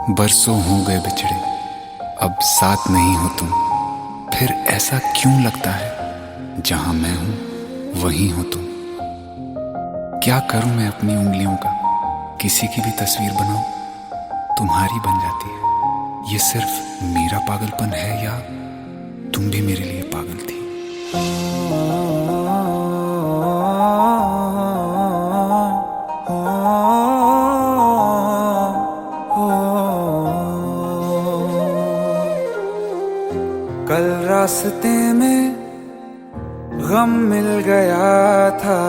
बरसों हो गए बिछड़े, अब साथ नहीं हो तुम। फिर ऐसा क्यों लगता है जहां मैं हूं वहीं हो तुम। क्या करूं मैं अपनी उंगलियों का, किसी की भी तस्वीर बनाऊं तुम्हारी बन जाती है। ये सिर्फ मेरा पागलपन है या तुम भी मेरे लिए पागल थी। कल रास्ते में गम मिल गया था,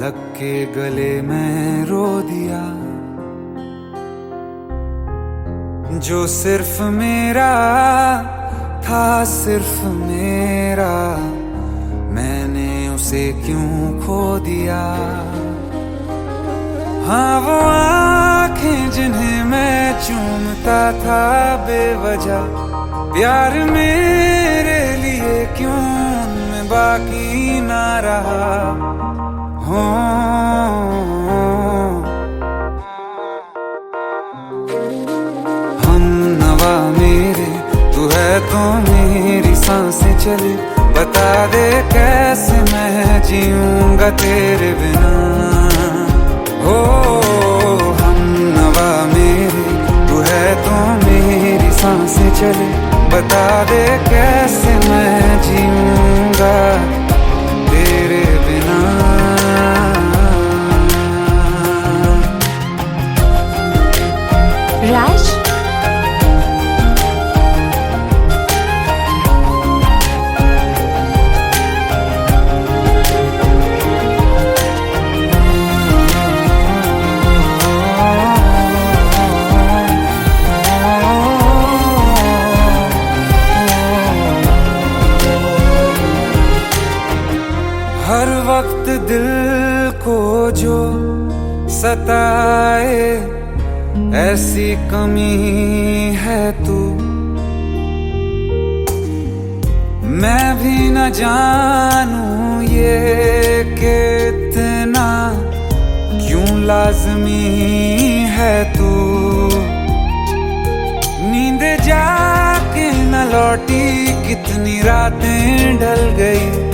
लग के गले में रो दिया। जो सिर्फ मेरा था, सिर्फ मेरा, मैंने उसे क्यों खो दिया। हाँ वो आंखें जिन्हें मैं चूमता था बेवजह, प्यार मेरे लिए क्यों उनमें बाकी ना रहा। हो हम नवा मेरे, तू है तो मेरी सांसें चले। बता दे कैसे मैं जीऊंगा तेरे बिना। हो हम नवा मेरे, तू है तो मेरी सांसें चले। बता दे कैसे मैं जीऊंगा तेरे बिना। राज, हर वक्त दिल को जो सताए, ऐसी कमी है तू। मैं भी न जानूं ये कि इतना क्यों लाज़मी है तू। नींद जाके न लौटी, कितनी रातें ढल गई।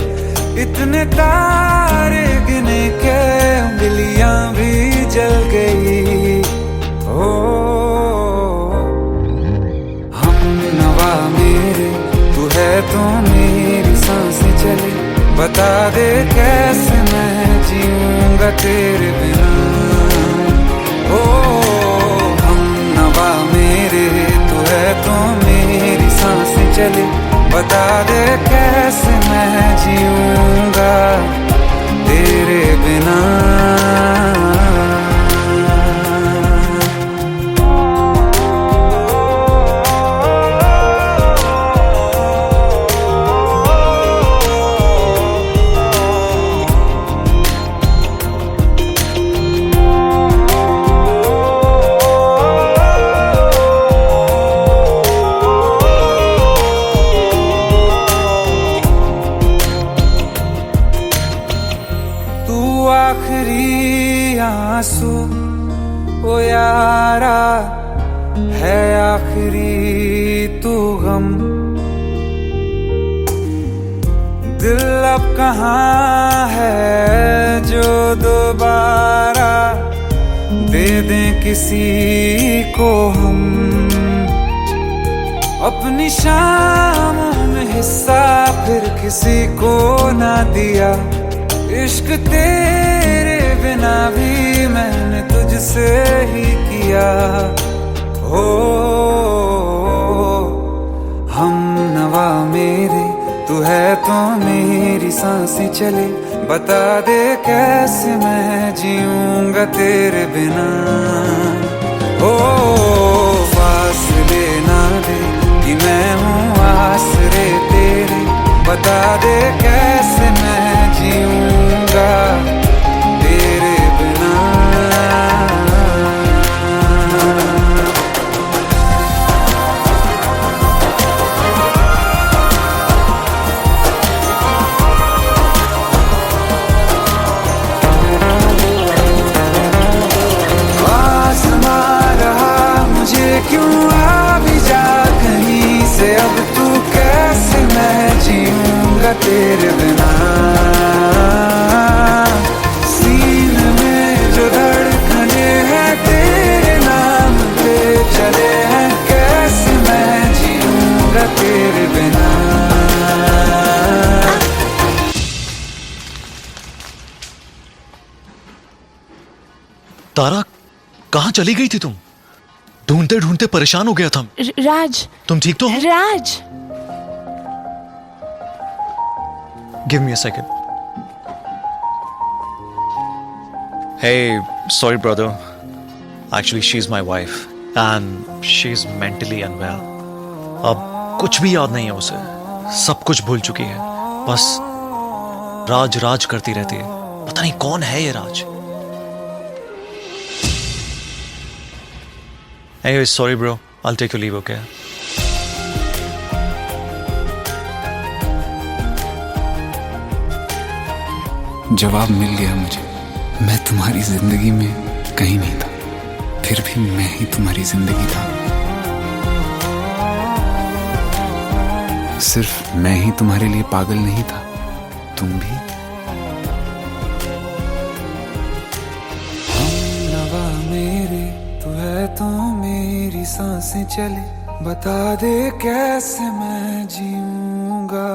इतने तारे गिने के उंगलियां भी जल गई। ओ हम नवा मेरे, तू है तो मेरी सांसें चले। बता दे कैसे मैं जीऊंगा तेरे बिना। ओ हम नवा मेरे, तू है तो मेरी सांसें चले। बता दे कैसे मैं जीऊंगा तेरे बिना। आखिरी आंसू ओ यारा है, आखिरी तू गम। दिल अब कहाँ है जो दोबारा दे दें किसी को हम। अपनी शामों में हिस्सा फिर किसी को ना दिया। इश्क तेरे बिना भी मैंने तुझसे ही किया। हो हम नवा मेरे, तू है तो मेरी सांसें चले। बता दे कैसे मैं जीऊंगा तेरे बिना। ओ फासले ना दे कि मैं हूँ आसरे तेरे। बता दे कैसे मैं जीऊंगा तेरे बिना। आसमां रहा मुझे तारा, कहाँ चली गई थी तुम? ढूंढते ढूंढते परेशान हो गया था। राज, तुम ठीक तो हो? Raj. Give me a second. Hey, sorry brother. Actually, she's my wife and she's mentally unwell. अब कुछ भी याद नहीं है उसे, सब कुछ भूल चुकी है। बस राज राज करती रहती है। पता नहीं कौन है ये राज। Anyway, sorry bro. I'll take your leave, okay? जवाब मिल गया मुझे। मैं तुम्हारी जिंदगी में कहीं नहीं था, फिर भी मैं ही तुम्हारी जिंदगी था। सिर्फ मैं ही तुम्हारे लिए पागल नहीं था, तुम भी। हमनवा मेरे तू है तो मेरी सांसें चले, बता दे कैसे मैं जीऊंगा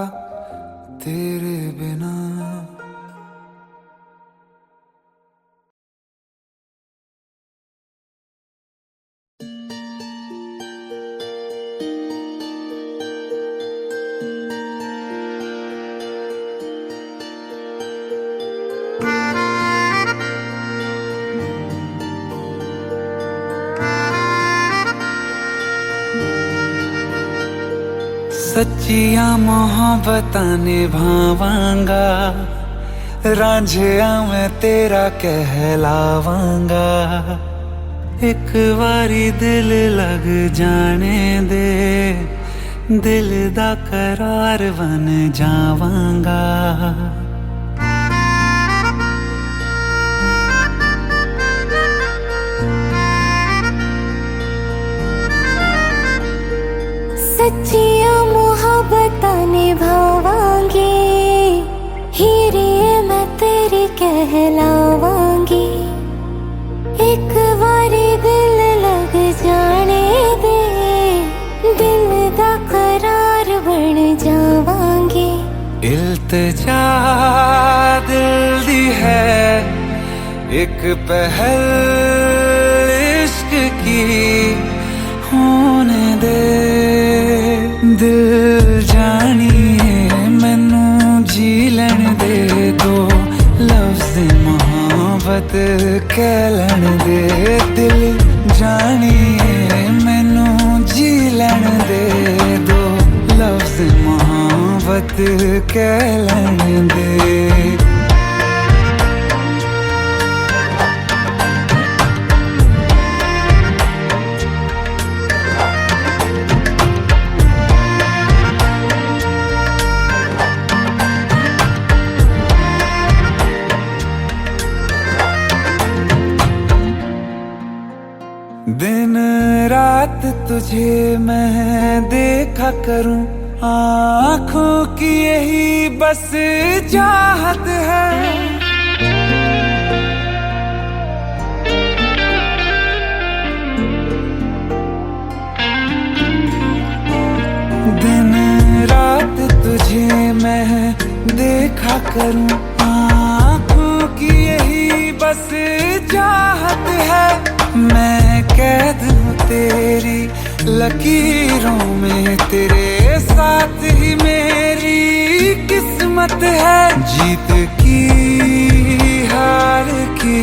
तेरे बिना। सच्चिया मोहब्बतां निभावांगा, रांझिया मैं तेरा कहलावांगा। एक बारी दिल लग जाने दे, दिल दा करार बन जावांगा। सच्चिया मोहब्बतां निभावांगी, हीरे मैं तेरी कहलावांगी। एक बारी दिल लग जाने दे, दिल दा करार बन जावांगी। इल्तिजा दिल दी है एक पहल इश्क की होने दे। दिल जानिए मैनू जी लैन दे, दो लफ्ज़ मोहब्बत कह लैन दे। दिल जानिए मैनू जी लैन दे, दो लफ्ज़ मोहब्बत कह लैन दे। दिन रात तुझे मैं देखा करूं, आँखों की यही बस चाहत है। दिन रात तुझे मैं देखा करूं, आँखों की यही बस चाहत है। मैं कैद हूँ तेरी लकीरों में, तेरे साथ ही मेरी किस्मत है। जीत की हार की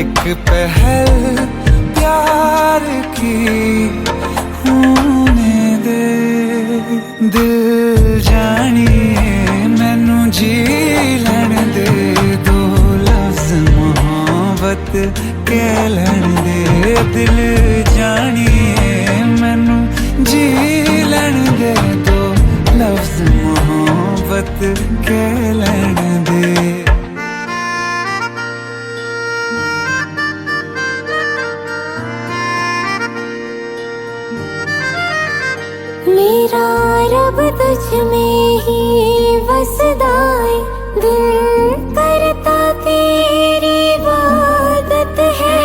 एक पहल प्यार की होने दे। दिल जानिए मैनू जी लैन दे, दो लफ्ज़ मोहब्बत कह लैन दे। दिल जानिए मैनू जी लैन दे, दो लफ्ज़ मोहब्बत कह लैन दे। मेरा रब तुझ में ही वसदा है, दिल करता तेरी इबादत है।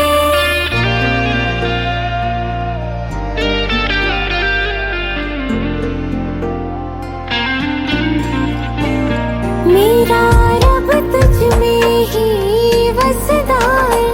मेरा रब तुझ में ही वसदा है,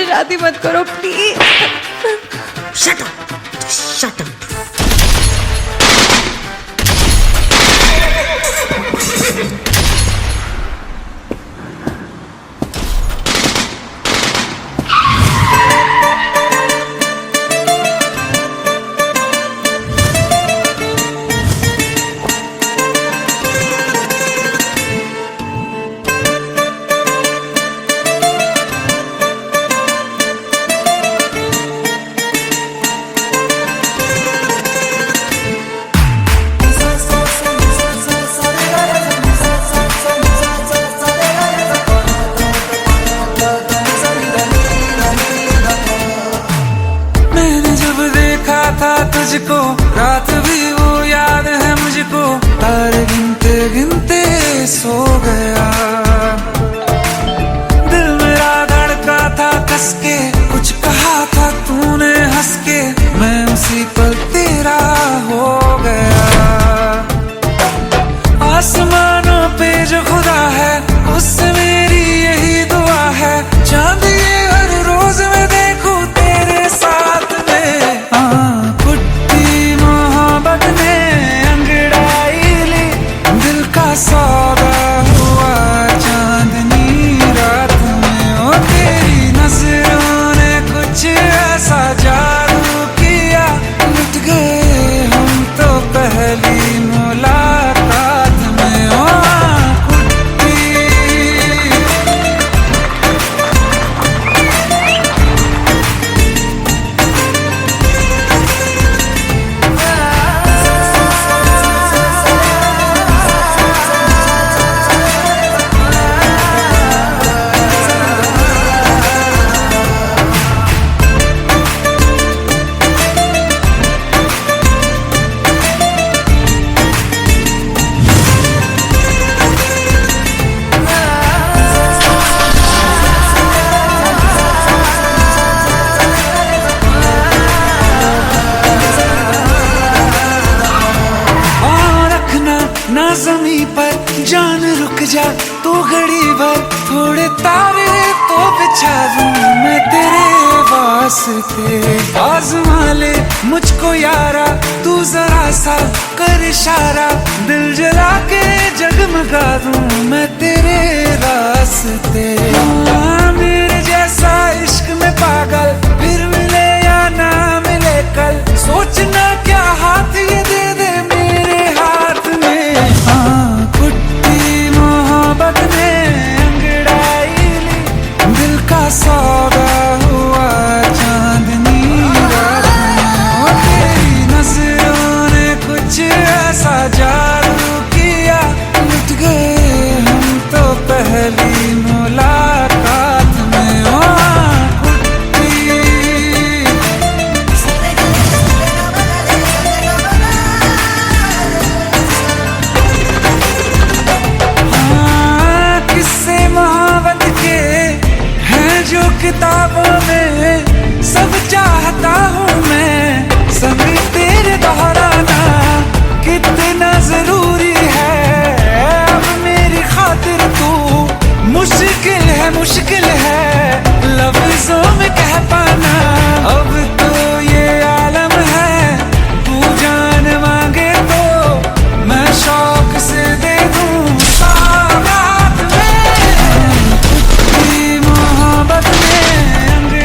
शादी मत करो please. Shut up, shut up. था तुझको रात भी वो याद है मुझको, तारे गिनते गिनते सो गया। दिल मेरा धड़का था कस के, कुछ कहा था तूने हंस के, मैं उसी पल तेरा हो गया। आसमानों पे जो खुदा है उससे मेरी यही दुआ है, चांद ये हर रोज मैं देखूं तेरे साथ में। सौदा हुआ चांदनी रात में, ओ तेरी नजरों ने कुछ ऐसा जादू किया, लुट गए हम तो पहली मुलाकात में। ओ ना ज़मीं पर जान रुक जा तू घड़ी भर, थोड़े तारे तो बिछा दूं मैं तेरे वास्ते। आज़मा ले मुझको यारा तू जरा सा कर इशारा, दिल जला के जगमगा दूं मैं तेरे रास्ते। मेरे जैसा इश्क में पागल फिर मिले या ना मिले कल, सोचना क्या हाथ ये दे दे मेरे हाथ में। कुट्टी मोहब्बत ने अंगड़ाई ली, दिल का सौदा हुआ चांदनी रात में, तेरी नजरों ने कुछ ऐसा जादू किया, लुट गए हम तो पहली मुलाकात में। ओ किताबों में सब चाहता हूँ मैं, संग तेरे दोहराना कितना जरूरी है। अब मेरी खातिर तू मुश्किल है लफ्जों में कह पाना। अब तो ये आलम है तू जान मांगे तो मैं शौक से दे दूँ सौगात में। मोहब्बत में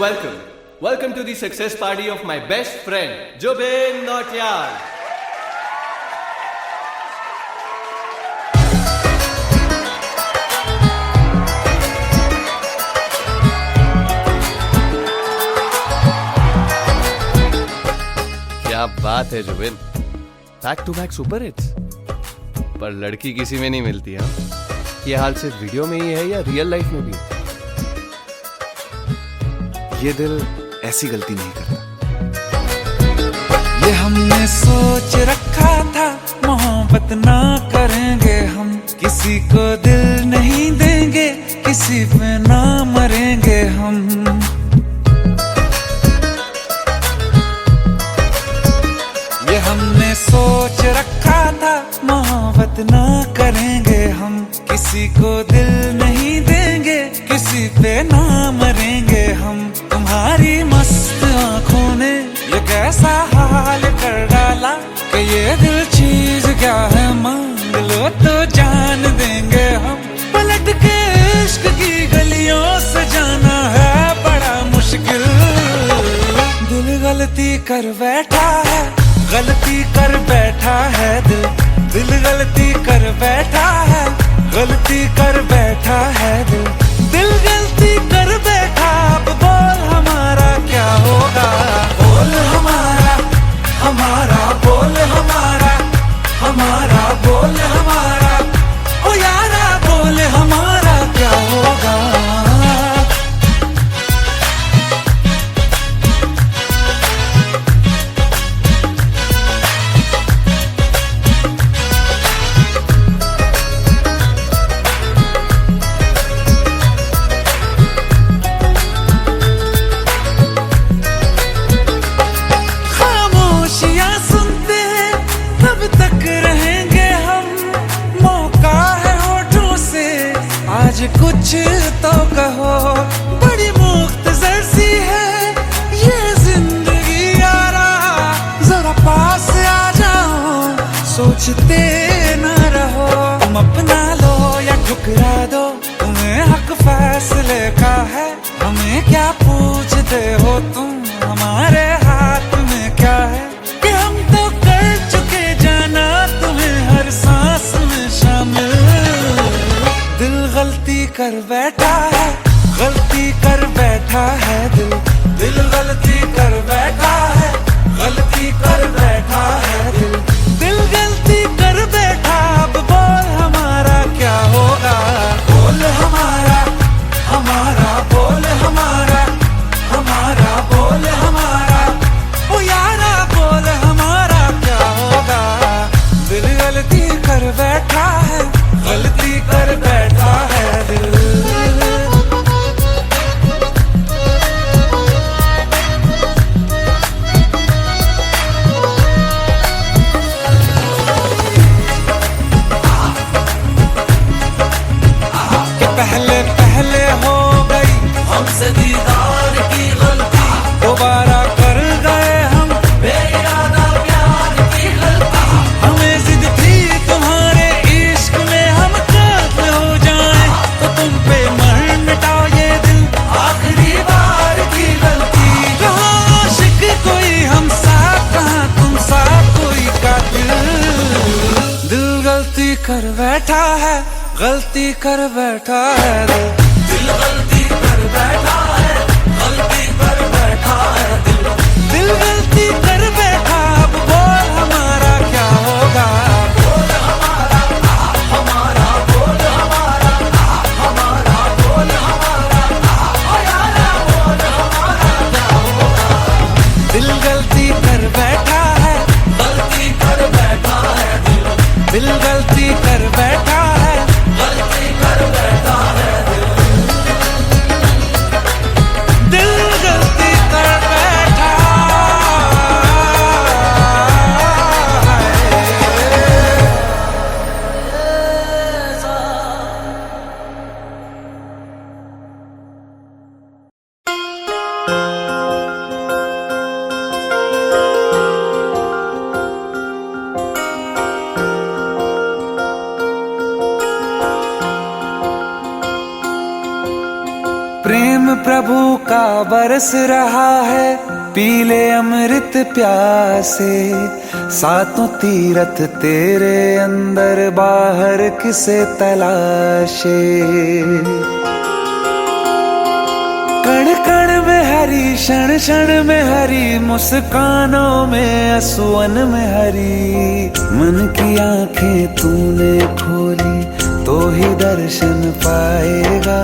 Welcome to the success party of my best friend, Jubin Nautiyal. क्या बात है Zubin, back to back super hits. पर लड़की किसी में नहीं मिलती। हाँ, ये हाल सिर्फ वीडियो में ही है या रियल लाइफ में भी? ये दिल ऐसी गलती नहीं करता। ये हमने सोच रखा था मोहब्बत ना करेंगे हम, किसी को दिल नहीं देंगे, किसी पे ना मरेंगे हम। ये हमने सोच रखा था मोहब्बत ना करेंगे हम, किसी को दिल नहीं देंगे, किसी पे ना मरेंगे हम। तुम्हारी मस्त आंखों ने ये कैसा हाल कर डाला कि ये दिल चीज क्या है, मांग लो तो जान देंगे हम। पलट के इश्क की गलियों से जाना है बड़ा मुश्किल। दिल गलती कर बैठा है, गलती कर बैठा है दिल, दिल गलती कर बैठा है, गलती कर बैठा है दिल, दिल गलती कर बैठा। अब बोल हमारा क्या होगा, बोल हमारा, हमारा बोल हमारा, हमारा बोल हमारा, ओ यारा बोल हमारा क्या होगा। कुछ तो कहो, बड़ी मुख्तसर सी है ये जिंदगी यारा, जरा पास आ जाओ, सोचते न रहो। तुम अपना लो या ठुकरा दो, तुम्हें हक फैसले का है, हमें क्या पूछते हो तुम, हमारे हाथ में क्या है कि हम तो कर चुके जाना तुम्हें हर सांस में शामिल। दिल गलती कर बैठा है, गलती कर बैठा है दिल, दिल गलती कर बैठा है, गलती कर बैठा है दिल, दिल गलती कर बैठा। अब बोल हमारा क्या होगा, बोल हमारा, हमारा बोल हमारा, हमारा बोल हमारा, ओ यारा बोल हमारा क्या होगा। दिल गलती कर बैठा है, गलती कर बैठा है दिल। कि पहले पहले हो गई हमसे दीदार की गलती, दोबारा कर गए हम बेइरादा प्यार की गलती। हमें जिद थी तुम्हारे इश्क में हम काबिल हो जाएं, तो तुम पे मर मिटाओ ये दिल, आखिरी बार की गलती। कहाँ आशिक कोई हम साथ, कहाँ तुम साथ कोई कातिल। दिल गलती कर बैठा है, गलती कर बैठा है दिल, दिल गलती कर बैठा है, गलती कर बैठा है दिल, दिल गलती कर बैठा। अब बोल हमारा क्या होगा, बोल हमारा, हमारा बोल हमारा, हमारा बोल हमारा, ओ यारा बोल हमारा क्या होगा। दिल गलती कर बैठा है, गलती कर बैठा है दिल, दिल गलती कर बैठा है, गलती कर बैठा है दिल। प्रेम प्रभु का बरस रहा है, पीले अमृत प्यासे। सातों तीरथ तेरे अंदर, बाहर किसे तलाशे। कण कण में हरी, क्षण क्षण में हरी, मुस्कानों में असुवन में हरी। मन की आंखें तूने खोली तो ही दर्शन पाएगा।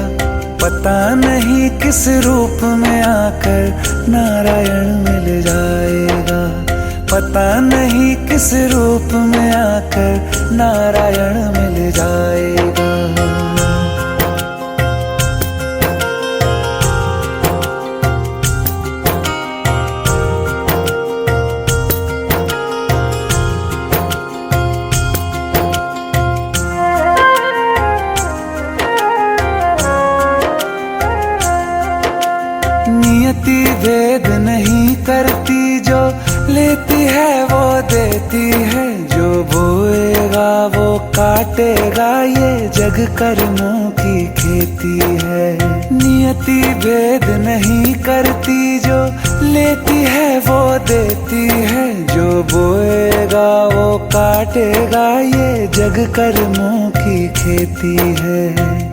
पता नहीं किस रूप में आकर नारायण मिल जाएगा। पता नहीं किस रूप में आकर नारायण मिल जाएगा। नियति भेद नहीं करती, जो लेती है वो देती है। जो बोएगा वो काटेगा, ये जग कर्मों की खेती है। नियति भेद नहीं करती, जो लेती है वो देती है। जो बोएगा वो काटेगा, ये जग कर्मों की खेती है।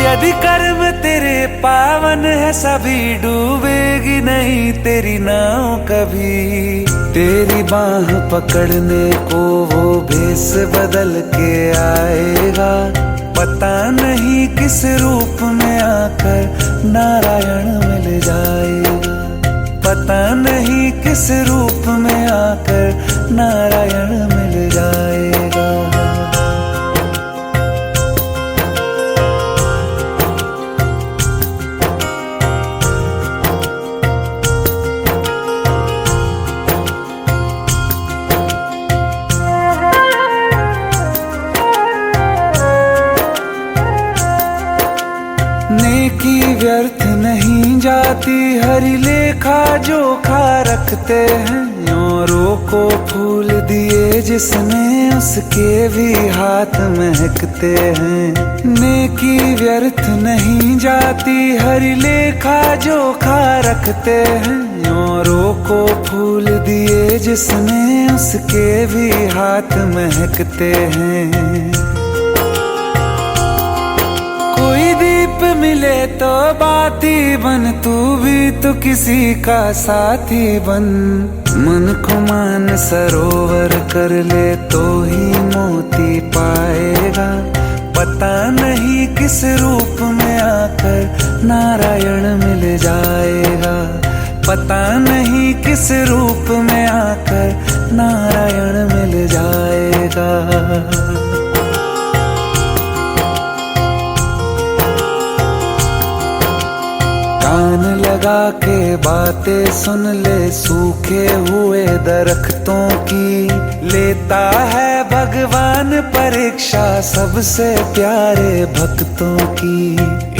यदि कर्म तेरे पावन है, सभी डूबेगी नहीं तेरी नाव कभी। तेरी बाह पकड़ने को वो भेष बदल के आएगा। पता नहीं किस रूप में आकर नारायण मिल जाएगा। पता नहीं किस रूप में आकर नारायण मिल जाएगा। नेकी व्यर्थ नहीं जाती, हरि लेखा जोखा रखते हैं। औरों को फूल दिए जिसने, उसके भी हाथ महकते हैं। नेकी व्यर्थ नहीं जाती, हरि लेखा जोखा रखते हैं। औरों को फूल दिए जिसने, उसके भी हाथ महकते हैं। कोई दीप मिले तो बाती बन, तू भी तो किसी का साथी बन। मन को मान सरोवर कर ले तो ही मोती पाएगा। पता नहीं किस रूप में आकर नारायण मिल जाएगा। पता नहीं किस रूप में आकर नारायण मिल जाएगा। कान लगा के बातें सुन ले सूखे हुए दरख्तों की। लेता है भगवान परीक्षा सबसे प्यारे भक्तों की।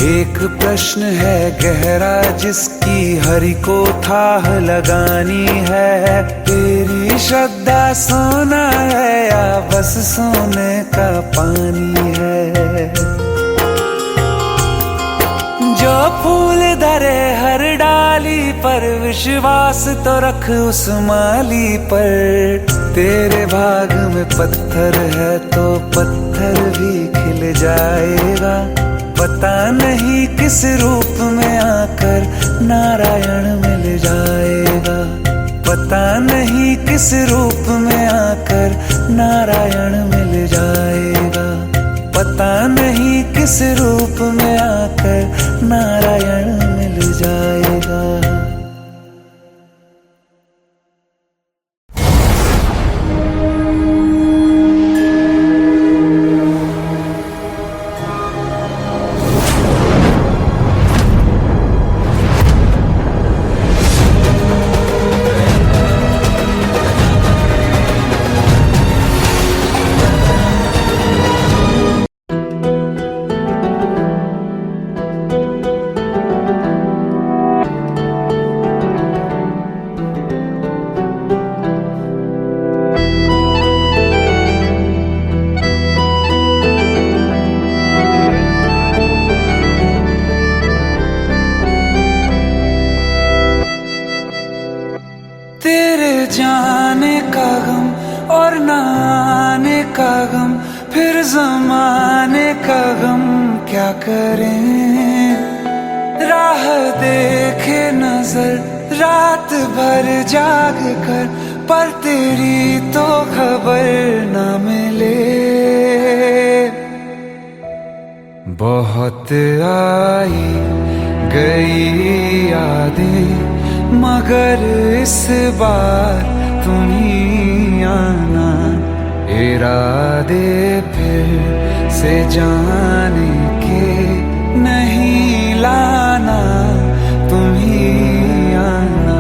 एक प्रश्न है गहरा जिसकी हरि को थाह लगानी है। तेरी श्रद्धा सोना है या बस सोने का पानी है। जो फूल धरे हर डाली पर, विश्वास तो रख उस माली पर। तेरे भाग में पत्थर है तो पत्थर भी खिल जाएगा। पता नहीं किस रूप में आकर नारायण मिल जाएगा। पता नहीं किस रूप में आकर नारायण मिल जाएगा। पता नहीं किस रूप में आकर नारायण मिल जाएगा। और ना आने का गम, फिर जमाने का गम क्या करें। राह देखे नजर रात भर जाग कर, पर तेरी तो खबर न मिले। बहुत आई गई यादें, मगर इस बार तुम ही आना। इरादे फिर से जाने के नहीं लाना, तुम ही आना।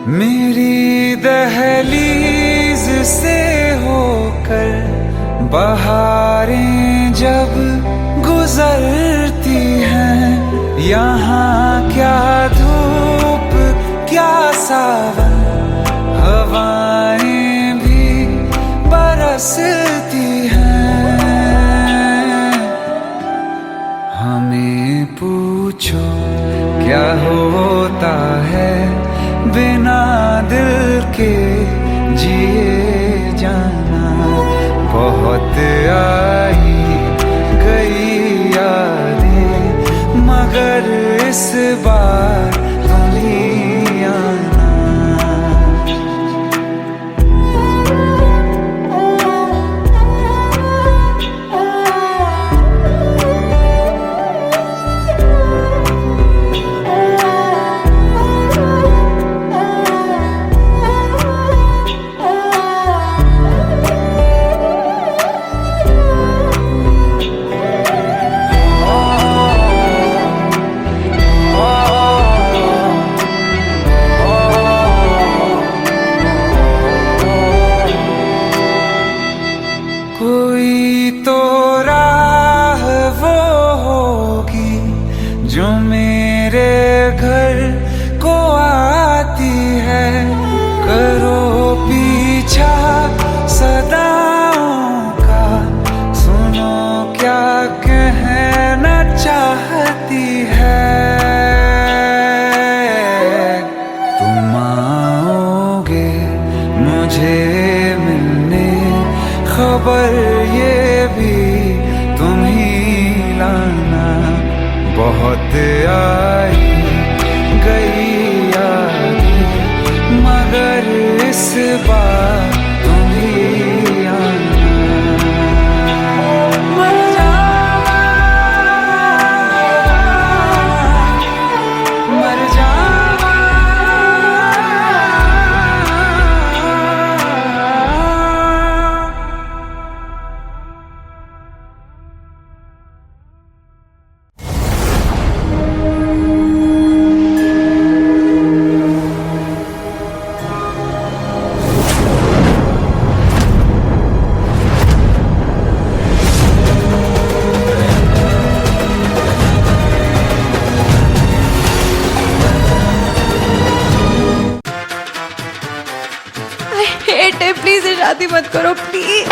मेरी दहलीज से होकर बहारें जब गुजरती हैं, यहाँ क्या धूप क्या सावन, हवाएं भी बरसती हैं। हमें पूछो क्या होता है बिना दिल के जिए जाना। बहुत आई गई यादें, मगर इस बार तुम ही आना। कोई तो राह वो होगी जो मेरे घर को आती है। करो पीछा सदाओं का, सुनो क्या कहना चाहती है। तुम आओगे मुझे मिलने, खबर ये भी तुम ही लाना। बहुत आई गई यादें, मगर इस बार तुम ही आना। मर जावा, मर जावा। हेट है, प्लीज ये शादी मत करो please.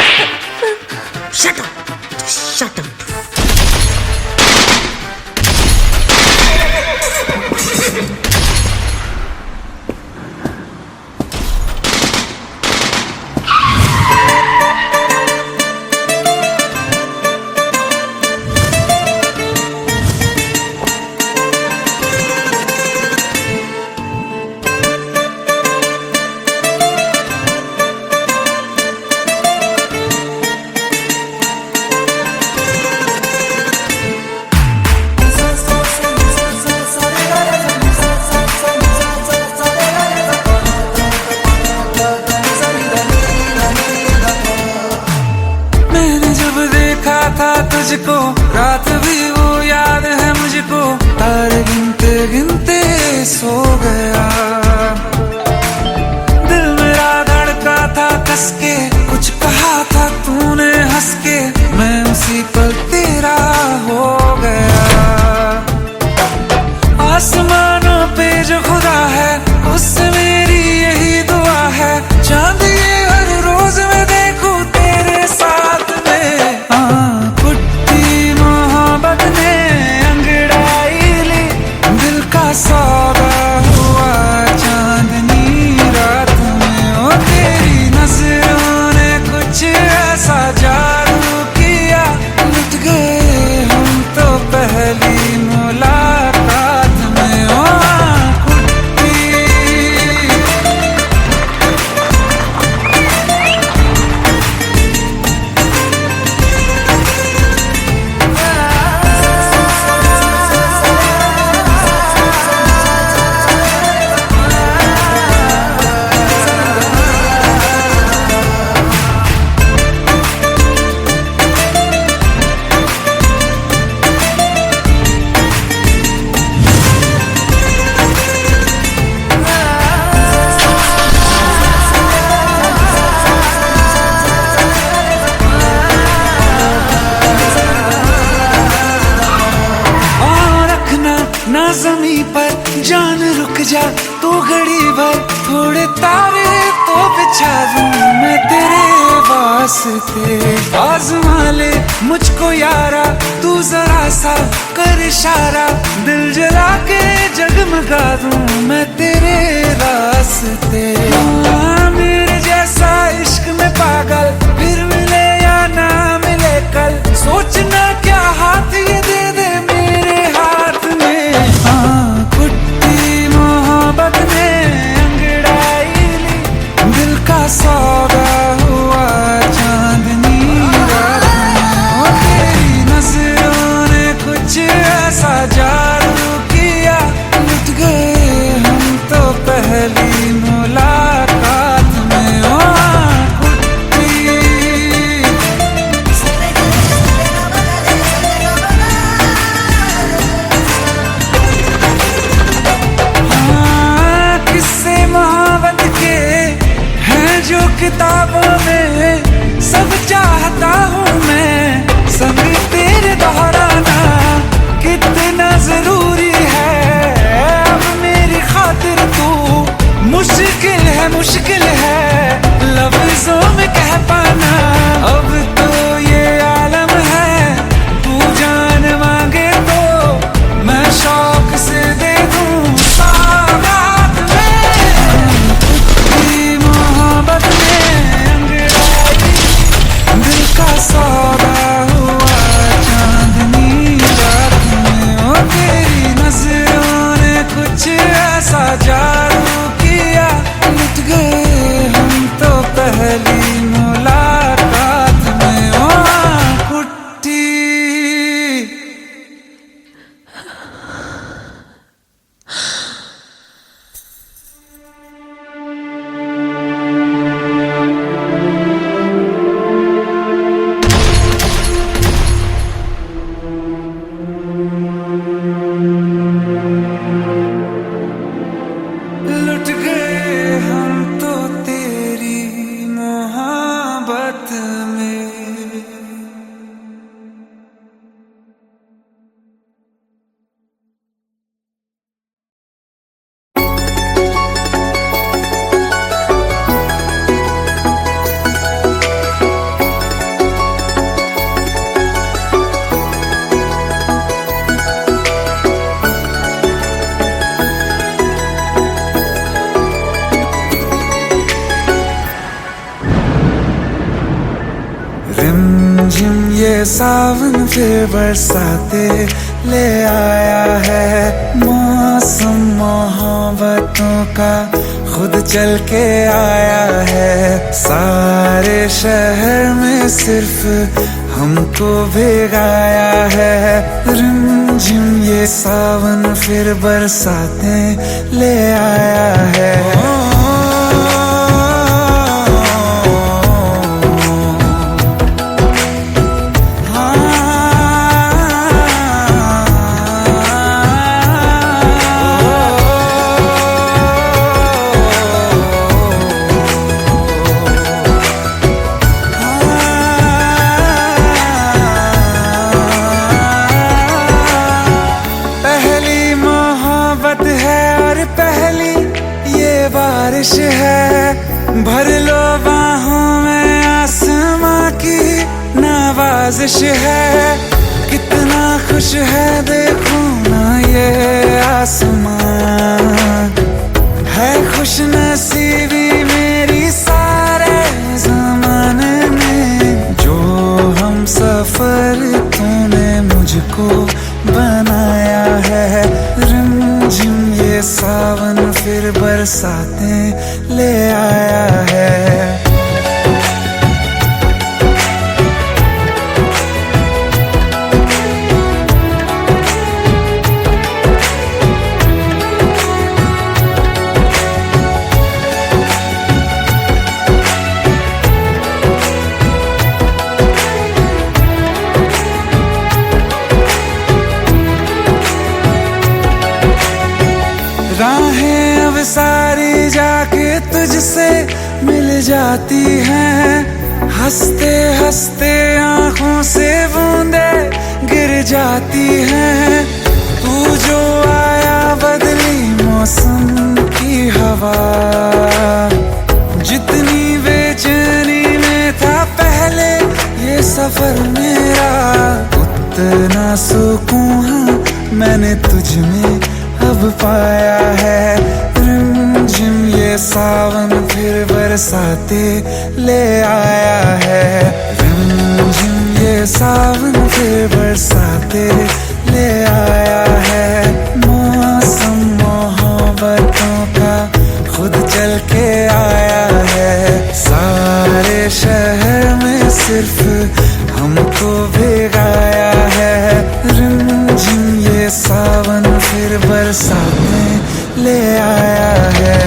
Shut up. Just shut up. तुझको रात भी वो याद है मुझको, तारे गिनते गिनते सो गया। वास्ते आजमा ले मुझको यारा, तू जरा सा कर इशारा, दिल जला के जगमगा दूं मैं तेरे रास्ते। मेरे जैसा इश्क में पागल फिर मिले या ना मिले कल, सोचना क्या हाथ ये दे दे मेरे हाथ में। हाँ कुट्टी मोहब्बत में अंगड़ाई ली, दिल का सौदा हुआ चांदनी रात में। तेरी नजरों ने कुछ ऐसा जादू किया, लुट गए हम तो पहली मुलाकात में। ओ कुट्टी हाँ, किस्से मोहब्बत के हैं जो किताबों में, सब चाहता हूँ मैं संग तेरे दोहराना, कितना जरूरी है अब मेरी खातिर तू। मुश्किल है लफ्जों में कह पाना, अब तो ये आलम है, तू जान मांगे तो मैं शौक से दे दूं सौगात में। तेरी मोहब्बत में अंगड़ाई, दिल का सौदा हुआ चांदनी रात में। ओ तेरी नजरों ने कुछ ऐसा जादू किया, लुट गए हम तो पहली मुलाकात में। ओ कुट्टी लुट गए हम तो तेरी मोहब्बत में। रिमझिम ये सावन फिर बरसाते ले आया है, मौसम मोहब्बतों का खुद चल के आया है। सारे शहर में सिर्फ हमको भिगाया है, रिमझिम ये सावन फिर बरसाते ले आया है। बारिश है भर लो बाहों में, आसमां की नवाजिश है। कितना खुश है देखो ना ये आसमां, है खुश नसीबी मेरी सारे जमाने में। जो हम सफर तूने मुझको बनाया है, रिमझिम ये सावन फिर बरसाते ले आया है। राहें अब सारी जाके तुझसे मिल जाती हैं, हंसते हंसते आंखों से बूंदे गिर जाती हैं। तू जो आया बदली मौसम की हवा, जितनी बेचैनी में था पहले सफर मेरा उतना सुकून हाँ मैंने तुझ में अब पाया है। रिमझिम ये सावन फिर बरसाते ले आया है। रिमझिम ये सावन फिर बरसाते ले आया है। मौसम मोहब्बतों का खुद चल के आया है। सारे शहर में सिर्फ हमको भिगाया है। रिमझिम ये सावन फिर बरसात में ले आया है।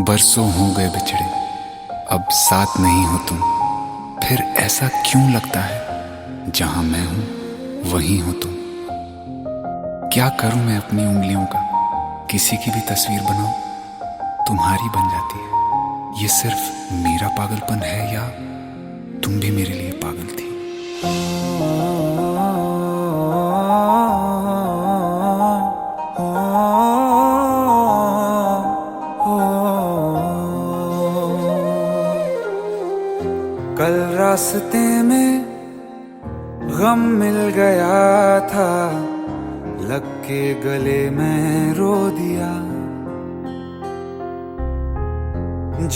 बरसों हो गए बिछड़े, अब साथ नहीं हो तुम। फिर ऐसा क्यों लगता है जहां मैं हूं वहीं हो तुम। क्या करूं मैं अपनी उंगलियों का, किसी की भी तस्वीर बनाऊं तुम्हारी बन जाती है। ये सिर्फ मेरा पागलपन है या तुम भी मेरे लिए पागल थी। कल रास्ते में गम मिल गया था, लग के गले में रो दिया।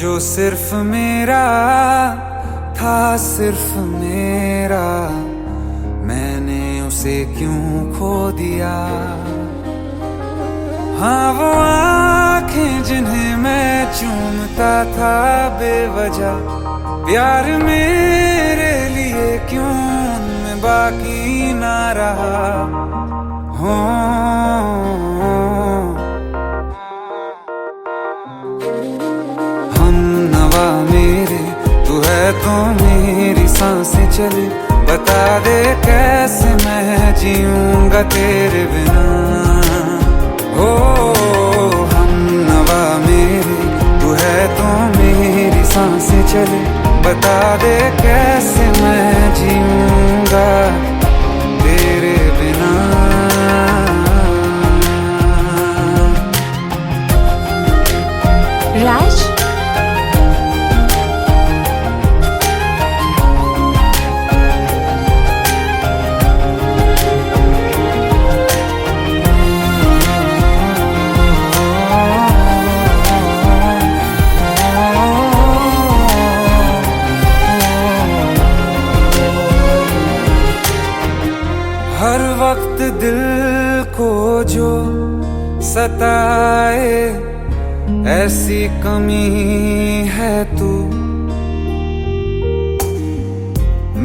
जो सिर्फ मेरा था, सिर्फ मेरा, मैंने उसे क्यों खो दिया। हाँ वो आंखें जिन्हें मैं चूमता था बेवजह, प्यार मेरे लिए क्यों उनमें बाकी ना रहा। हो हम नवा मेरे, तू है तो मेरी सांसें चले। बता दे कैसे मैं जीऊंगा तेरे बिना। हो हम नवा मेरे, तू है तो मेरी सांसें चले। बता दे कैसे मैं जीऊंगा तेरे बिना। राज, हर वक्त दिल को जो सताए, ऐसी कमी है तू।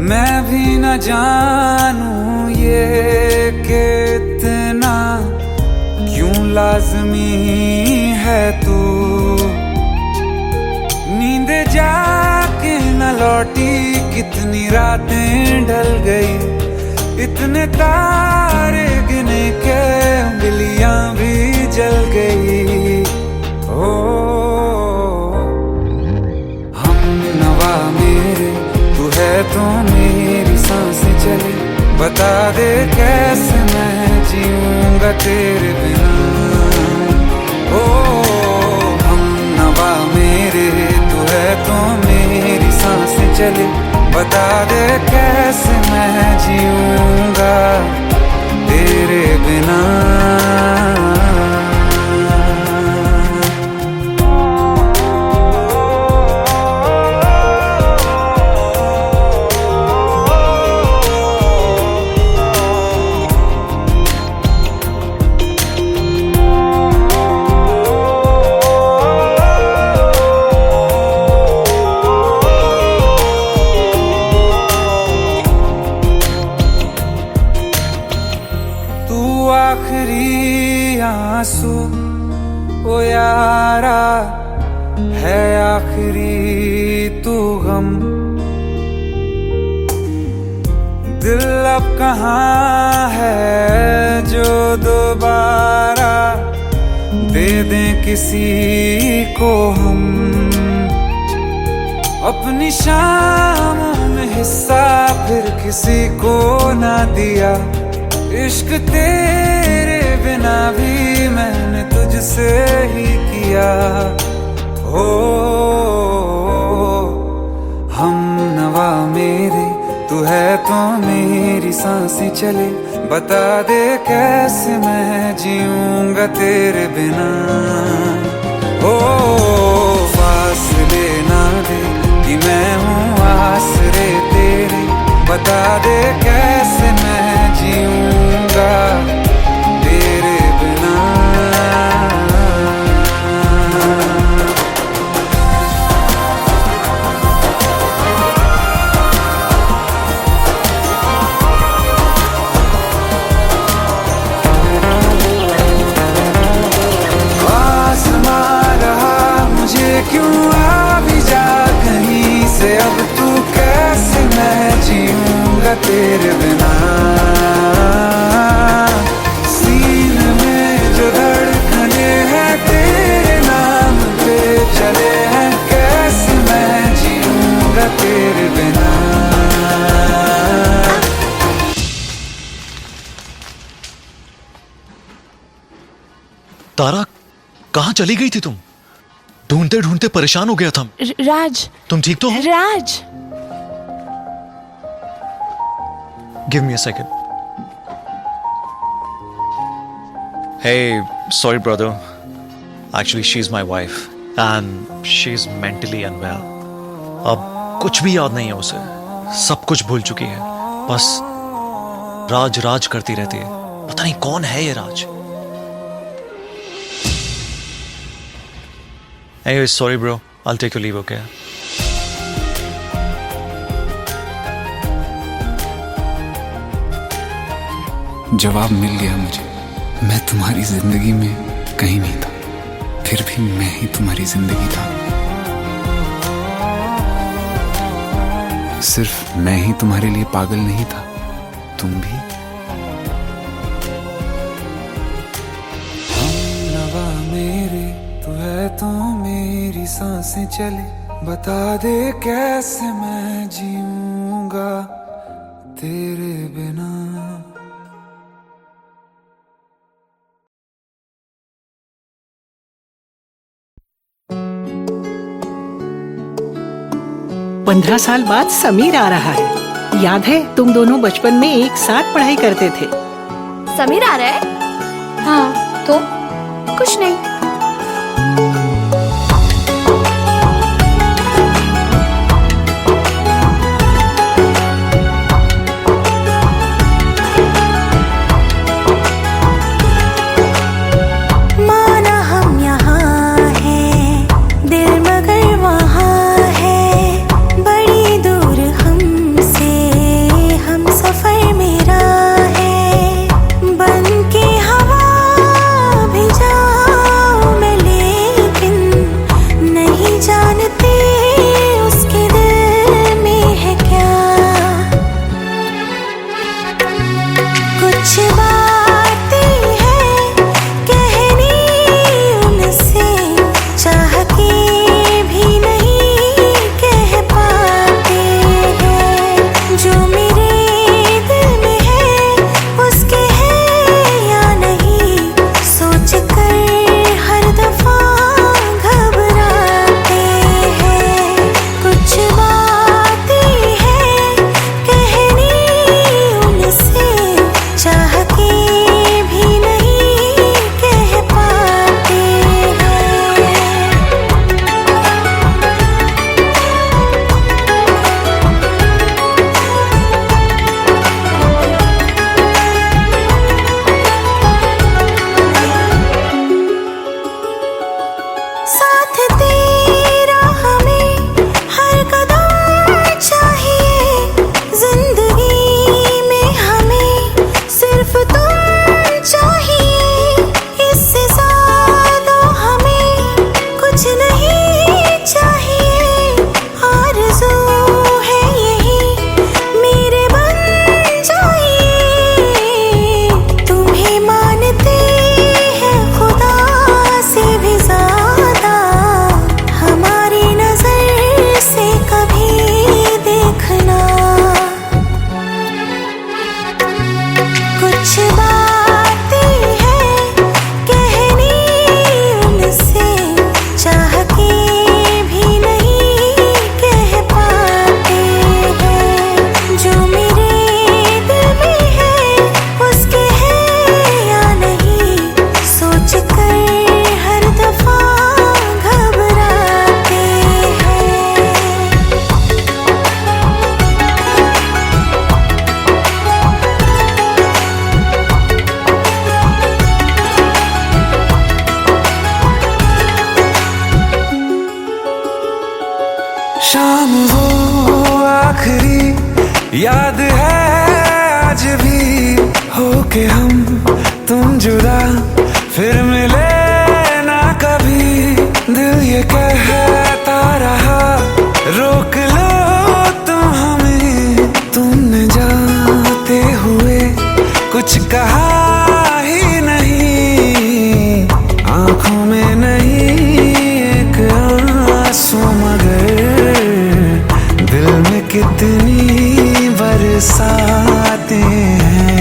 मैं भी न जानूं ये कि इतना क्यों लाजमी है तू। नींद जाके न लौटी, कितनी रातें ढल गई। इतने तारे गिने के उंगलियां भी जल गई। ओ हम नवा मेरे, तू है तो मेरी सांसें चले। बता दे कैसे मैं जीऊंगा तेरे बिना। ओ हम नवा मेरे, तू है तो मेरी सांसें चले। बता दे कैसे मैं जीऊंगा तेरे बिना। तू आखिरी आंसू ओ यारा है, आखिरी तू गम। दिल अब कहाँ है जो दोबारा दे दें किसी को हम। अपनी शामों में हिस्सा फिर किसी को ना दिया। इश्क तेरे बिना भी मैंने तुझसे ही किया। हो हम नवा मेरे, तू है तो मेरी सांसें चले। बता दे कैसे मैं जीऊंगा तेरे बिना। ओ फासले ना दे कि मैं हूँ आसरे तेरे। बता दे कैसे मैं जीऊंगा तेरे बिना। आसमां रहा मुझे क्यों आ भी जा कहीं से। अब तू कैसे मैं जीऊंगा तेरे बिना। सीने में जो धड़कने हैं तेरे नाम पे चले हैं। कैसे मैं जीऊंगा तेरे बिना। तारा, कहाँ चली गई थी तुम? ढूंढते ढूंढते परेशान हो गया था। राज, तुम ठीक तो हो? Raj. Give me a second. Hey, sorry brother. Actually, she's my wife and she's mentally unwell. अब कुछ भी याद नहीं है उसे, सब कुछ भूल चुकी है। बस राज राज करती रहती है। पता नहीं कौन है ये राज। Anyway, sorry bro. I'll take your leave, okay? जवाब मिल गया मुझे। मैं तुम्हारी जिंदगी में कहीं नहीं था, फिर भी मैं ही तुम्हारी जिंदगी था। सिर्फ मैं ही तुम्हारे लिए पागल नहीं था, तुम भी। हम नवा मेरे, तू है तो मेरी सांसें चले। बता दे कैसे मैं जीऊंगा तेरे बिना। पंद्रह साल बाद समीर आ रहा है। याद है तुम दोनों बचपन में एक साथ पढ़ाई करते थे। समीर आ रहा है? हाँ, तो कुछ नहीं। माना हम यहाँ हैं, दिल मगर वहाँ है। बड़ी दूर हमसे हम सफर मेरा है। बन के हवा भी जाओ याद है आज भी हो के हम तुम जुदा फिर मिले ना कभी। दिल ये कहता रहा रोक लो तुम हमें, तुमने जाते हुए कुछ कहा ही नहीं। आंखों में नहीं एक आंसू मगर दिल में कितनी बरसाते हैं।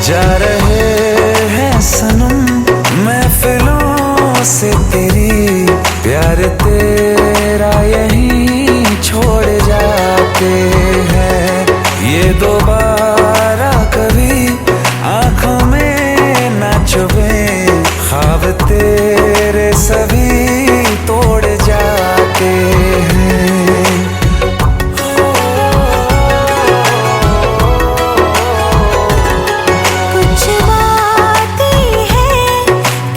जा रहे हैं सनम महफिलों से तेरी, प्यार तेरा यहीं छोड़ जाते हैं। ये दोबारा कभी आंखों में ना चुभे, ख्वाब तेरे सभी तोड़ जाते हैं। कुछ बातें हैं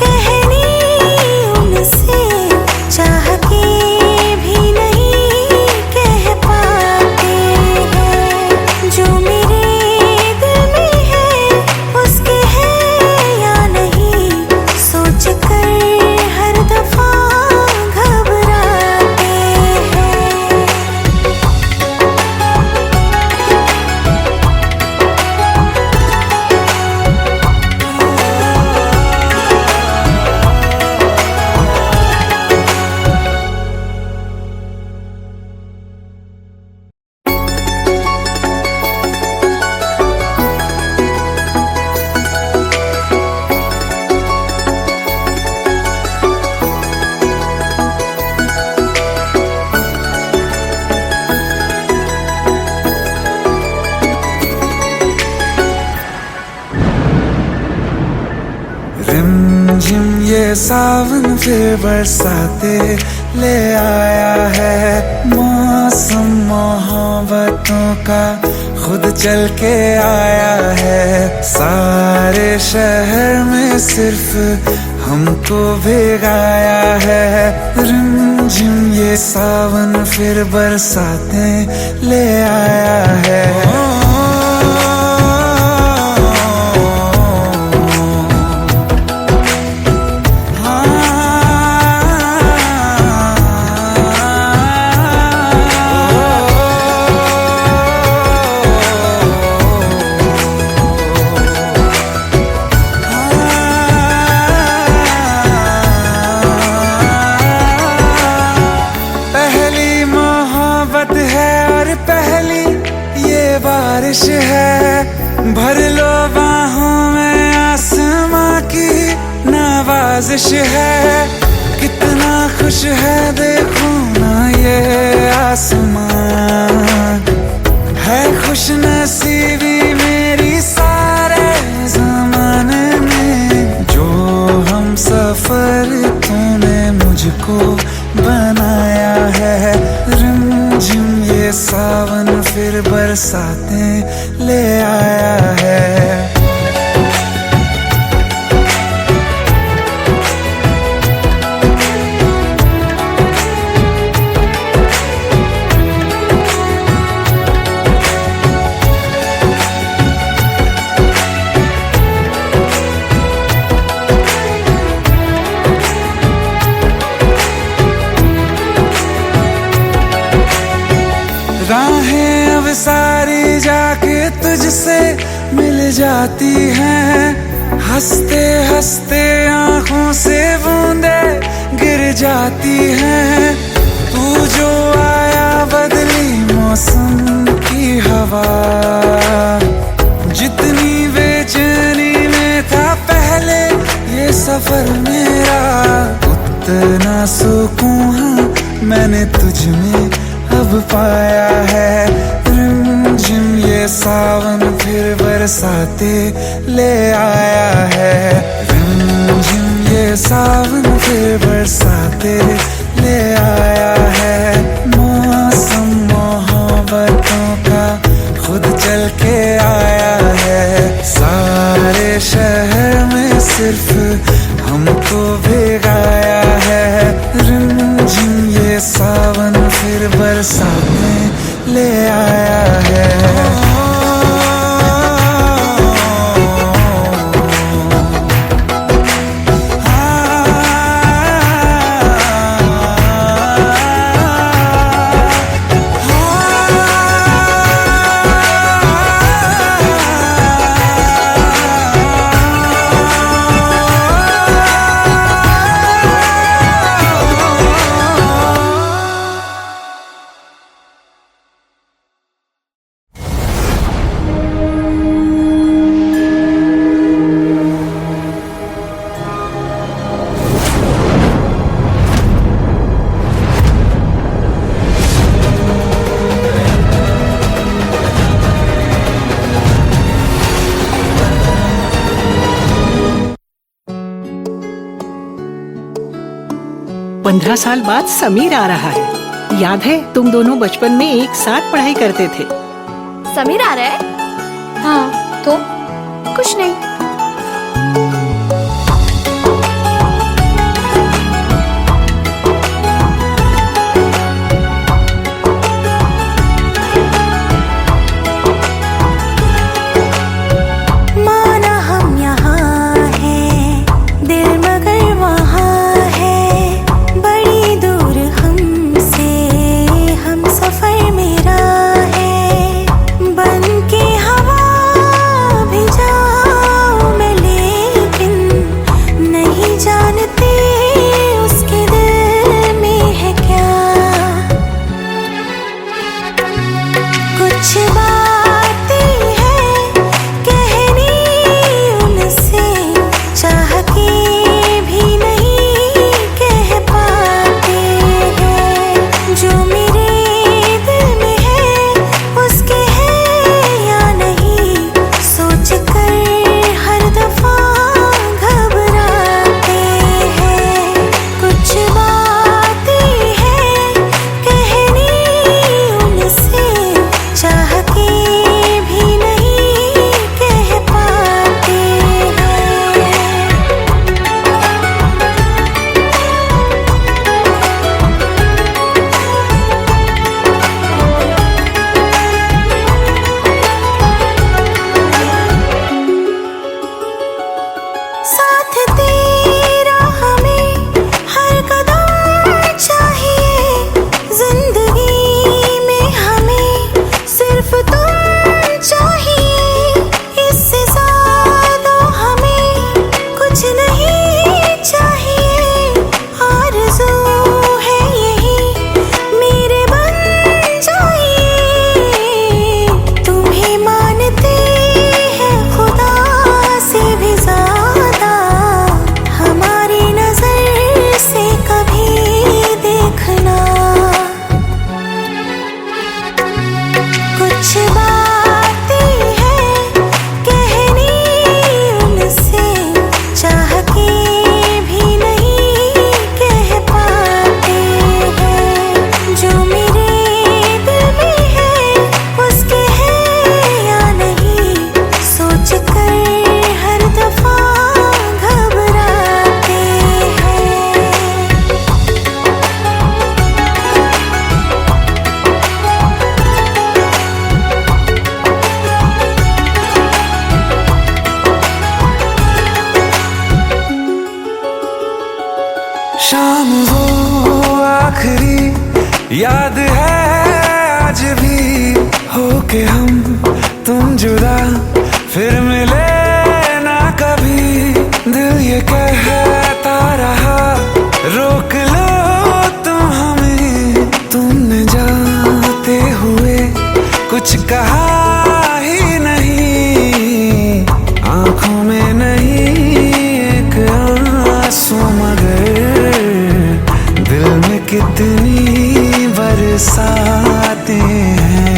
कहनी उनसे, चाह के भी नहीं कह पाते हैं। जो मेरे दिल में है उसके है या नहीं, सोच कर हर दफा घबराते हैं। रिमझिम ये सावन फिर बरसाते ले आया है। मौसम मोहब्बतों का खुद चल के आया है। सारे शहर में सिर्फ हमको भिगाया है। रिमझिम ये सावन फिर बरसाते ले आया है। पहली मोहब्बत है और पहली ये बारिश है। भर लो बाहों में आसमां की नवाजिश है। कितना खुश है देखो ना ये आसमां, है खुश नसीबी मेरी सारे ज़माने में। जो हम सफर तूने मुझको बनाया है। रिमझिम ये सावन फिर बरसाते ले आया है। राहें अब सारी जाके तुझसे मिल जाती हैं। हंसते हंसते आंखों से बूंदे गिर जाती हैं। तू जो आया बदली मौसम की हवा, जितनी बेचैनी में था पहले ये सफर मेरा, उतना सुकून मैंने तुझ में अब पाया है। रिमझिम ये सावन फिर बरसाते ले आया है। रिमझिम ये सावन फिर बरसाते ले आया है। मौसम मोहब्बतों का खुद चल के आया है। सारे शहर में सिर्फ हम ये सावन फिर बरसात में ले आया है। पंद्रह साल बाद समीर आ रहा है। याद है तुम दोनों बचपन में एक साथ पढ़ाई करते थे। समीर आ रहा है? हाँ, तो कुछ नहीं। माना हम यहाँ हैं, दिल मगर वहाँ है, बड़ी दूर हमसे हम सफर मेरा है। बन के हवा भी जाऊं मैं, लेकिन नहीं जानते उसके दिल में है क्या। कुछ बातें हैं कहनी उनसे, चाह के भी नहीं कह पाते हैं। जो मेरे दिल में है उसके है या नहीं, सोच कर हर दफा घबराते हैं। कुछ बातें हैं कहनी उनसे, चाह के भी नहीं कह पाते हैं। साथ तेरा हमें हर कदम चाहिए, जिंदगी में हमें सिर्फ तुम चाहिए। इससे ज्यादा हमें कुछ नहीं चाहिए। आरज़ू है यही मेरे बन जाइए। तुम्हें मानते हैं खुदा से भी ज्यादा, हमारी नजर से कभी देखना। कुछ बातें हैं कहनी उनसे, चाह के भी नहीं कह पाते हैं। जो मेरे दिल में है उसके है या नहीं, सोच कर हर दफा घबराते हैं। शाम वो आखिरी याद है आज भी, होके हम तुम जुदा फिर मिले ना कभी। दिल ये कहता रहा रोक लो तुम हमें, तुमने जाते हुए कुछ कहा ही नहीं। आंखों में नहीं एक आंसू, मगर दिल में कितनी बरसातें हैं।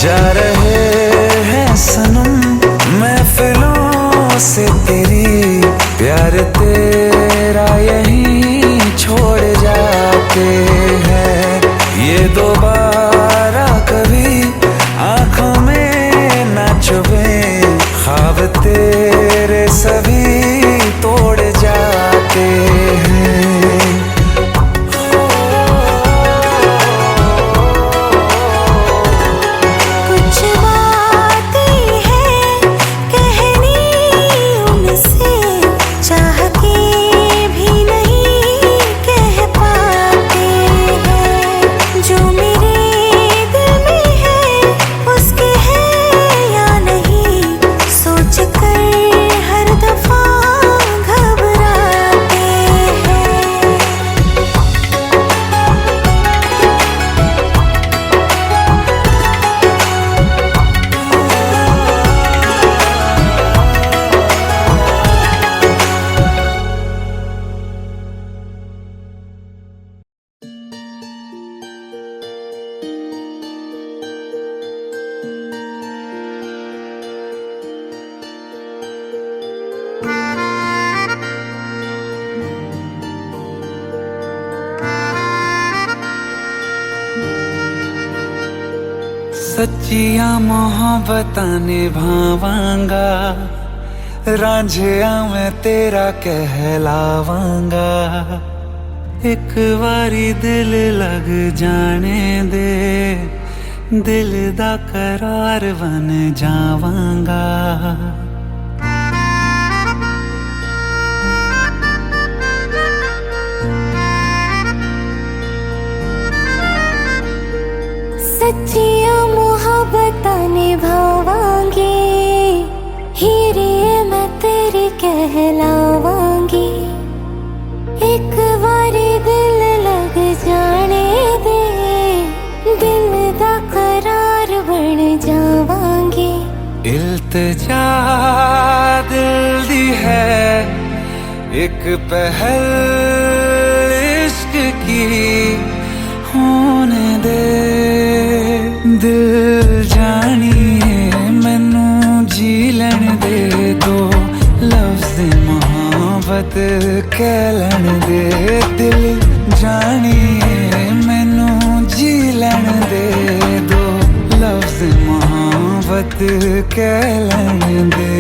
जा रहे हैं सनम महफिलों से तेरी, प्यार तेरा यहीं छोड़ जाते हैं। ये दोबारा कभी आंखों में ना चुभ सुबह ख्वाब तेरे सभी तोड़ जाते हैं। कुछ बातें हैं कहनी उनसे, चाह के भी नहीं कह पाते हैं। जो मेरे दिल में है उसके है या नहीं, सोच कर हर दफा घबराते हैं। सच्चिया मोहब्बतां निभावांगा, रांझिया मैं तेरा कहलावांगा। एक बारी दिल लग जाने दे, दिल दा करार बन जावांगा। सच्चिया मोहब्बतां निभावांगी, हीरे मैं तेरी कहलावांगी। एक बारी दिल लग जाने दे, दिल दा करार बन जावांगी। इल्तिजा दिल दी है एक पहल इश्क की, होने दे दिल जानिए मैनू जी लैन दे। दो लफ्ज़ मोहब्बत कह लैन दे, दिल जानिए मैनू जी लैन दे। दो लफ्ज़ मोहब्बत कह लैन दे।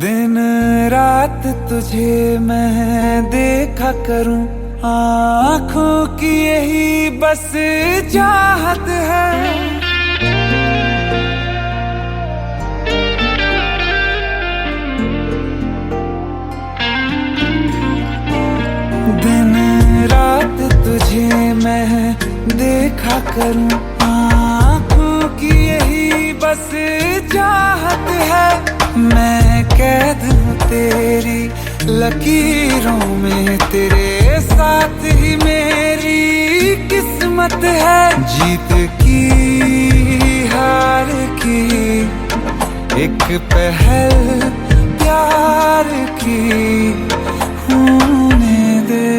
दिन रात तुझे मैं देखा करूं, आँखों की यही बस चाहत है। दिन रात तुझे मैं देखा करूं, आँखों की यही बस चाहत है। मैं कैद हूँ तेरी लकीरों में, तेरे साथ ही मेरी किस्मत है। जीत की हार की एक पहल प्यार की, होने दे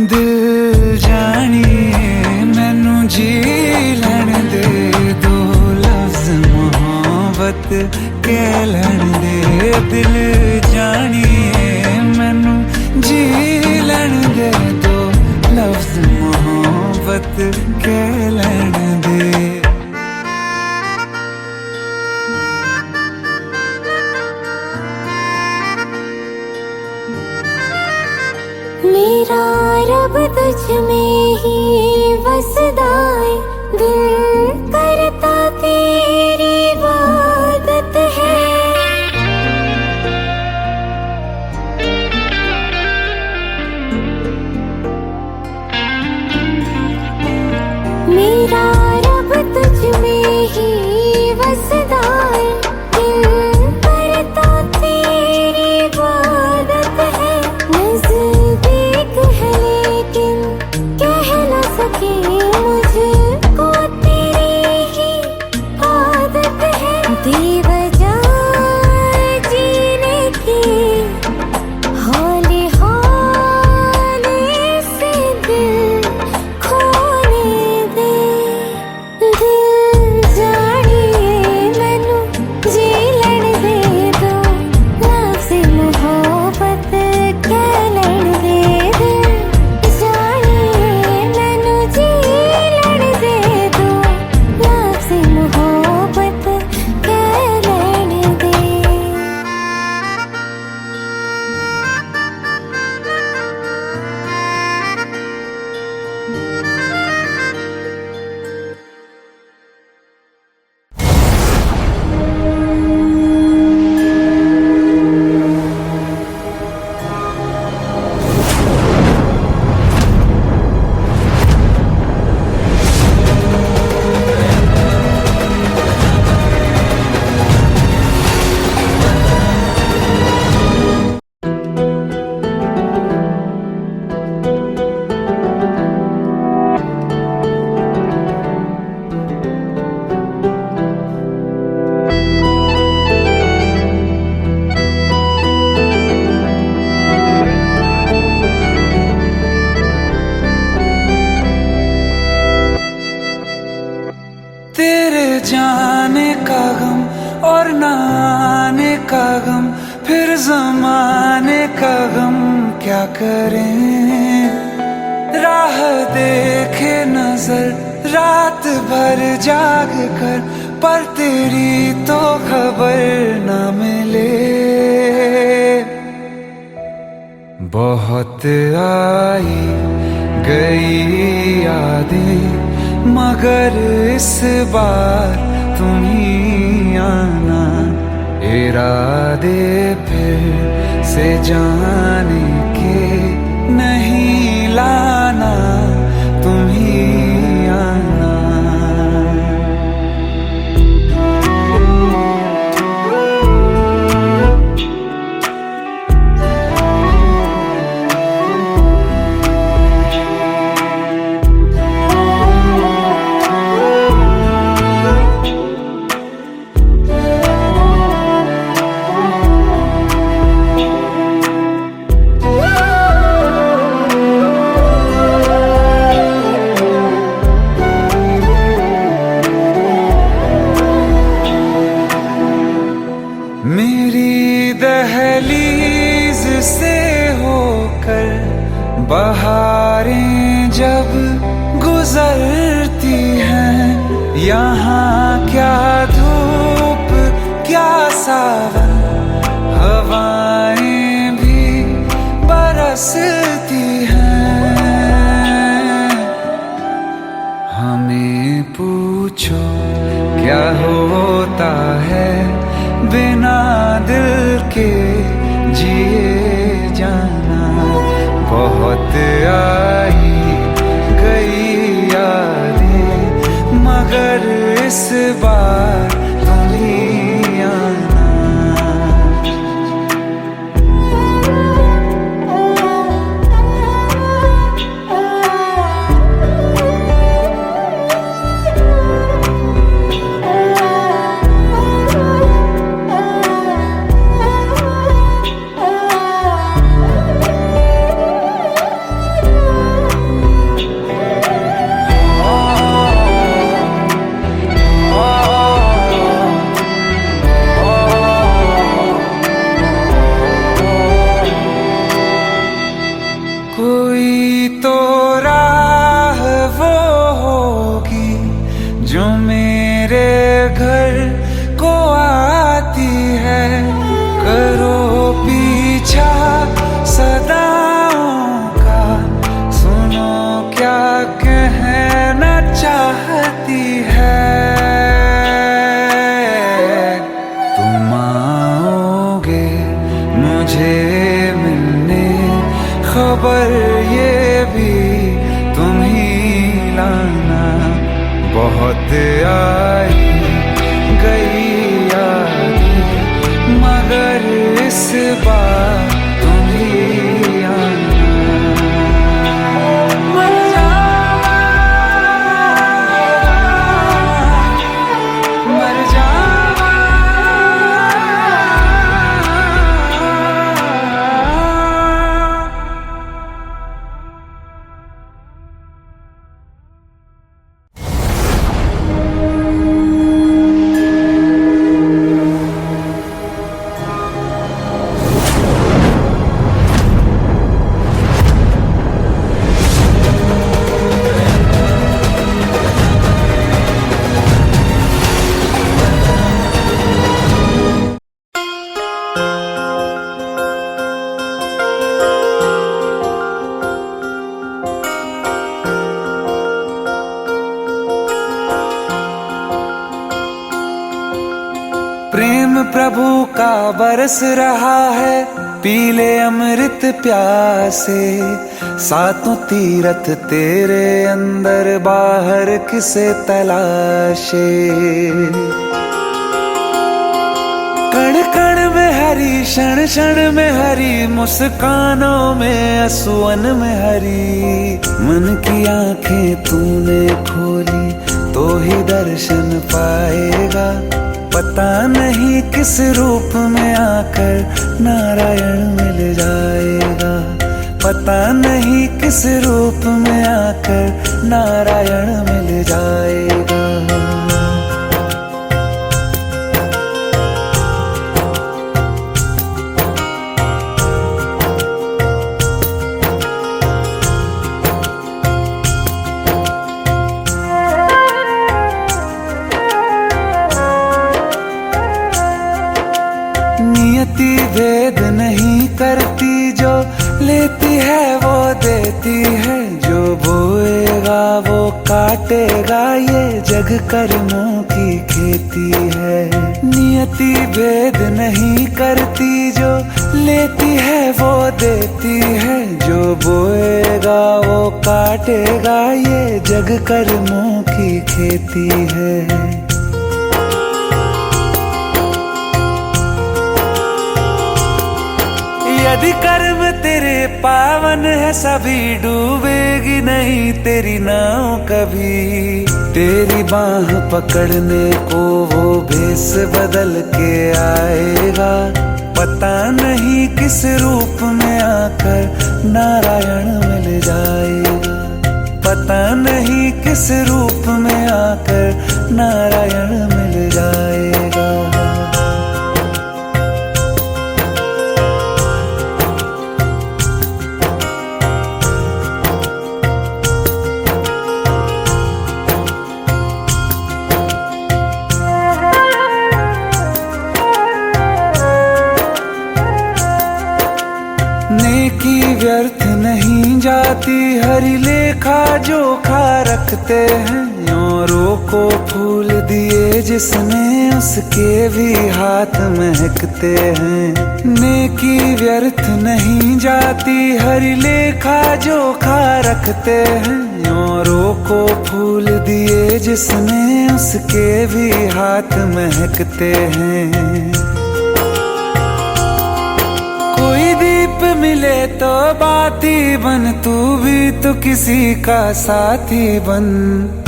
दिल जानिए मैनू जी लैन दे। दो लफ्ज़ मोहब्बत कह लैन दे, दिल जानिए मैनू जी लैन दे। दो लफ्ज़ मोहब्बत कह लैन दे। मेरा रब तुझ में ही वसदा है, दिल करता तेरी इबादत है। मेरा रब तुझ में ही वसदा है, दिल करता तेरी इबादत है। नज़दीक है लेकिन कह न सके, मुझको तेरी ही आदत है। बेवजह जीने की हौले हौले से दिल खो गम और ना आने का गम, फिर जमाने का गम क्या करें। राह देखे नजर रात भर जाग कर, पर तेरी तो खबर न मिले। बहुत आई गई यादें, मगर इस बार तुम ही आना। इरादे फिर से जाने के नहीं लाना, तुम ही आना। मेरी दहलीज से होकर बहारें जब गुजरती हैं, यहाँ क्या धूप क्या सावन, हवाएं भी बरसती हैं। हमें पूछो क्या होता है बिना दिल के जिए जाना। बहुत आई गई यादें, मगर इस बार तुम ही आना। कोई तो राह वो होगी जो मेरे घर को आती है। करो पीछा सदाओं का, सुनो क्या कहना चाहती है। तुम आओगे मुझे मिलने, खबर ये भी तुम ही लाना। बहुत आई गई यादें, मगर इस बार तुम ही आना। मर जावा, मर जावा। प्रेम प्रभु का बरस रहा है, पीले अमृत प्यासे। सातों तीरथ तेरे अंदर बाहर किसे तलाशे। कण कण में हरी, क्षण क्षण में हरी, मुस्कानों में असुवन में हरी। मन की आंखें तूने खोली तो ही दर्शन पाएगा। पता नहीं किस रूप में आकर नारायण मिल जाएगा। पता नहीं किस रूप में आकर नारायण मिल जाएगा। नियति भेद नहीं करती, जो लेती है वो देती है, जो बोएगा वो काटेगा, ये जग कर्मों की खेती है। नियति भेद नहीं करती, जो लेती है वो देती है, जो बोएगा वो काटेगा, ये जग कर्मों की खेती है। यदि कर्म तेरे पावन है, सभी डूबेगी नहीं तेरी नाव कभी। तेरी बाह पकड़ने को वो भेष बदल के आएगा, पता नहीं किस रूप में आकर नारायण मिल जाएगा, पता नहीं किस रूप में आकर नारायण मिल जाएगा। नेकी व्यर्थ नहीं जाती, हरि लेखा जोखा रखते हैं, औरों को फूल दिए जिसने उसके भी हाथ महकते हैं। नेकी व्यर्थ नहीं जाती, हरि लेखा जोखा रखते हैं, औरों को फूल दिए जिसने उसके भी हाथ महकते हैं। कोई दीप मिले तो बाती बन, तू भी तो किसी का साथी बन।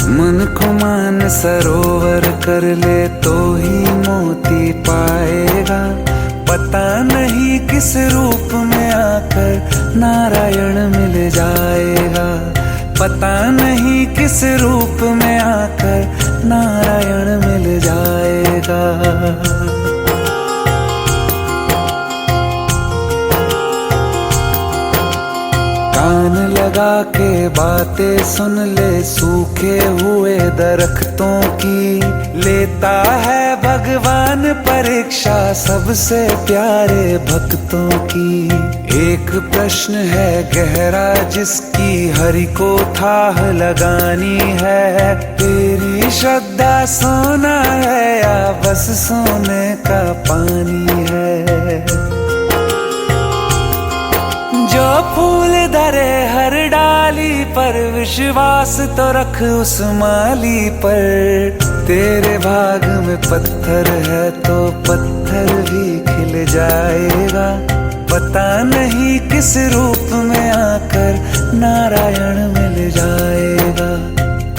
मन को मान सरोवर कर ले तो ही मोती पाएगा, पता नहीं किस रूप में आकर नारायण मिल जाएगा, पता नहीं किस रूप में आकर नारायण मिल जाएगा। कान लगा के बातें सुन ले सूखे हुए दरख्तों की, लेता है भगवान परीक्षा सबसे प्यारे भक्तों की। एक प्रश्न है गहरा जिसकी हरि को थाह लगानी है, तेरी श्रद्धा सोना है या बस सोने का पानी है। जो फूल धरे हर डाली पर, विश्वास तो रख उस माली पर। तेरे भाग में पत्थर है तो पत्थर भी खिल जाएगा, पता नहीं किस रूप में आकर नारायण मिल जाएगा,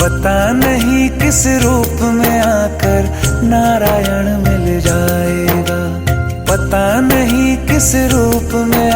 पता नहीं किस रूप में आकर नारायण मिल जाएगा, पता नहीं किस रूप में